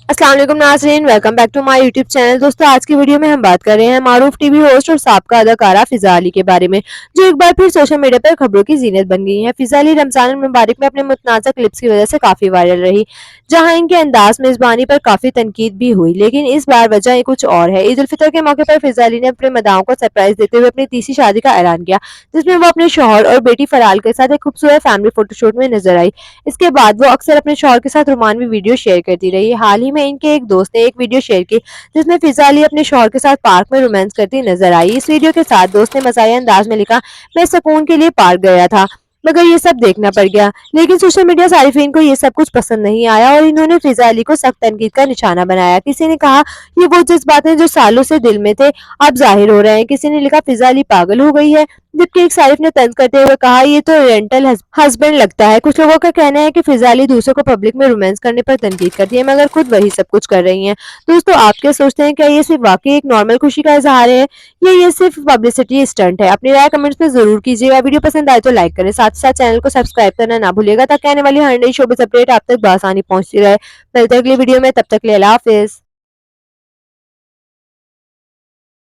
अस्सलाम वालेकुम नाज़रीन, welcome back to my YouTube channel. दोस्तों, आज की वीडियो में हम बात कर रहे हैं मारूफ टीवी होस्ट और साबका अदाकारा फिजा अली के बारे में, जो एक बार फिर सोशल मीडिया पर खबरों की जीनत बन गई हैं। फिजा अली रमजान मुबारक में अपने मुतनाज़ा क्लिप्स की वजह से काफी वायरल रही, जहां इनके अंदाज मेजबानी पर काफी तनकीद भी हुई, लेकिन इस बार वजह कुछ और है। ईद उल फितर के मौके पर फिजा अली ने अपने मदाओं को सरप्राइज देते हुए अपनी तीसरी शादी का ऐलान किया, जिसमें वो अपने शौहर और बेटी फराल के साथ एक खूबसूरत फैमिली फोटोशूट में नजर आई। इसके बाद वो अक्सर अपने शौहर के साथ रोमानवी वीडियो शेयर करती रही। हाल ही में इनके एक दोस्त ने एक वीडियो शेयर की, जिसमें फिजा अली अपने शौहर के साथ पार्क में रोमांस करती नजर आई। इस वीडियो के साथ दोस्त ने मज़ाहिया अंदाज में लिखा, मैं सुकून के लिए पार्क गया था, मगर ये सब देखना पड़ गया। लेकिन सोशल मीडिया सारिफीन को ये सब कुछ पसंद नहीं आया और इन्होंने फिजा अली को सख्त तनकीद का निशाना बनाया। किसी ने कहा, ये वो जज्बात हैं जो सालों से दिल में थे, अब जाहिर हो रहे हैं। किसी ने लिखा, फिजा अली पागल हो गई है, जबकि एक सारिफ ने तंज करते हुए कहा, ये तो रेंटल हस्बैंड लगता है। कुछ लोगों का कहना है कि फिजा अली दूसरों को पब्लिक में रोमांस करने पर तनकीद करती है, मगर खुद वही सब कुछ कर रही हैं। दोस्तों, आप क्या सोचते हैं? क्या ये सिर्फ वाकई एक नॉर्मल खुशी का इजहार है या ये सिर्फ पब्लिसिटी स्टंट है? अपनी राय कमेंट्स में जरूर कीजिएगा। वीडियो पसंद आए तो लाइक करें, साथ ही साथ चैनल को सब्सक्राइब करना ना भूलिएगा, ताकि आने वाली हर नई शोबिज़ अपडेट आप तक बआसानी पहुंचती रहे। मिलते हैं अगली वीडियो में, तब तक के लिए अल्लाह हाफिज।